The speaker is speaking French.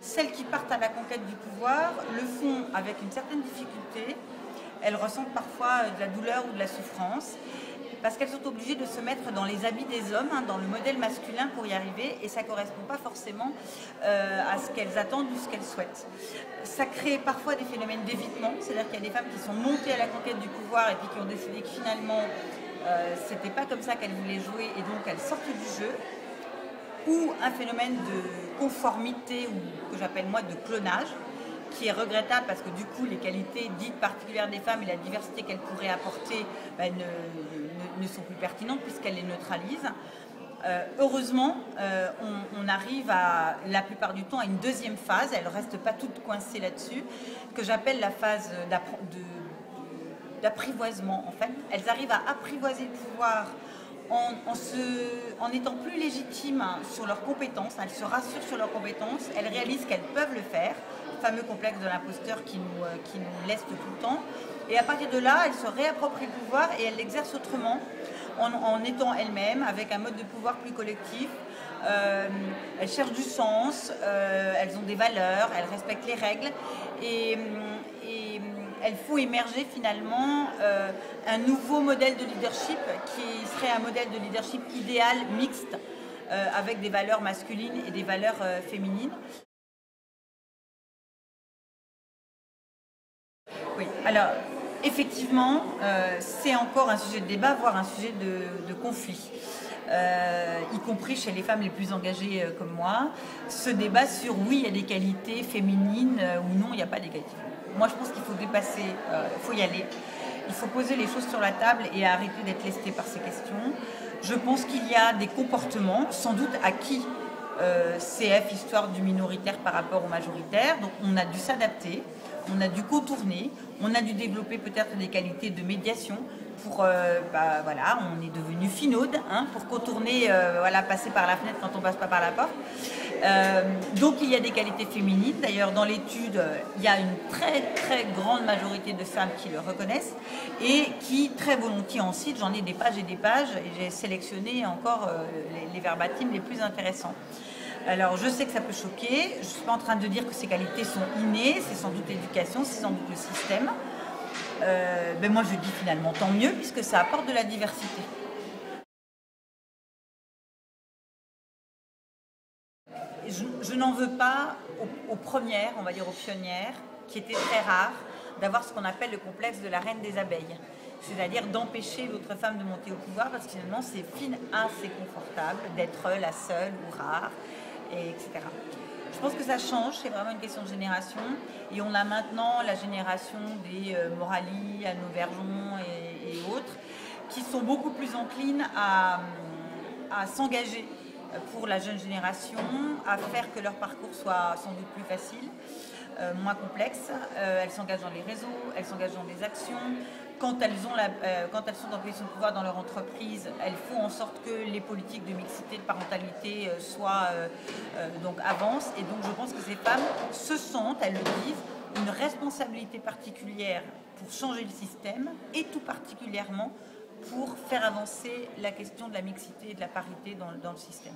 Celles qui partent à la conquête du pouvoir le font avec une certaine difficulté. Elles ressentent parfois de la douleur ou de la souffrance parce qu'elles sont obligées de se mettre dans les habits des hommes, dans le modèle masculin pour y arriver, et ça ne correspond pas forcément à ce qu'elles attendent ou ce qu'elles souhaitent. Ça crée parfois des phénomènes d'évitement, c'est-à-dire qu'il y a des femmes qui sont montées à la conquête du pouvoir et puis qui ont décidé que finalement c'était pas comme ça qu'elles voulaient jouer et donc elles sortent du jeu, ou un phénomène de conformité ou que j'appelle moi de clonage, qui est regrettable parce que du coup les qualités dites particulières des femmes et la diversité qu'elles pourraient apporter ne sont plus pertinentes puisqu'elles les neutralisent. Heureusement, on arrive la plupart du temps à une deuxième phase, elles ne restent pas toutes coincées là-dessus, que j'appelle la phase d'apprivoisement. En fait, elles arrivent à apprivoiser le pouvoir en étant plus légitimes sur leurs compétences, elles se rassurent sur leurs compétences, elles réalisent qu'elles peuvent le faire, le fameux complexe de l'imposteur qui nous leste tout le temps, et à partir de là, elles se réapproprient le pouvoir et elles l'exercent autrement, en étant elles-mêmes, avec un mode de pouvoir plus collectif. Elles cherchent du sens, elles ont des valeurs, elles respectent les règles, et elles font émerger finalement un nouveau modèle de leadership qui serait un modèle de leadership idéal, mixte, avec des valeurs masculines et des valeurs féminines. Oui, alors effectivement, c'est encore un sujet de débat, voire un sujet de conflit. Y compris chez les femmes les plus engagées comme moi, ce débat sur oui, il y a des qualités féminines ou non, il n'y a pas des qualités. Moi, je pense qu'il faut dépasser, il faut y aller. Il faut poser les choses sur la table et arrêter d'être lesté par ces questions. Je pense qu'il y a des comportements, sans doute acquis, CF, histoire du minoritaire par rapport au majoritaire. Donc, on a dû s'adapter, on a dû contourner, on a dû développer peut-être des qualités de médiation pour, voilà, on est devenu finaude, pour contourner, passer par la fenêtre quand on passe pas par la porte. Donc il y a des qualités féminines. D'ailleurs, dans l'étude, il y a une très très grande majorité de femmes qui le reconnaissent et qui très volontiers en citent. J'en ai des pages et des pages et j'ai sélectionné encore les verbatims les plus intéressants. Alors je sais que ça peut choquer, je ne suis pas en train de dire que ces qualités sont innées, c'est sans doute l'éducation, c'est sans doute le système. Moi je dis finalement tant mieux puisque ça apporte de la diversité. Je n'en veux pas aux premières, on va dire aux pionnières, qui étaient très rares, d'avoir ce qu'on appelle le complexe de la reine des abeilles. C'est-à-dire d'empêcher l'autre femme de monter au pouvoir parce que finalement c'est assez confortable d'être la seule ou rare, etc. Je pense que ça change, c'est vraiment une question de génération. Et on a maintenant la génération des Morali, Anne Auberjon et autres, qui sont beaucoup plus enclines à s'engager pour la jeune génération, à faire que leur parcours soit sans doute plus facile, moins complexe. Elles s'engagent dans les réseaux, elles s'engagent dans des actions. Quand elles sont en position de pouvoir dans leur entreprise, elles font en sorte que les politiques de mixité, de parentalité avancent. Et donc je pense que ces femmes se sentent, elles le disent, une responsabilité particulière pour changer le système et tout particulièrement pour faire avancer la question de la mixité et de la parité dans le système.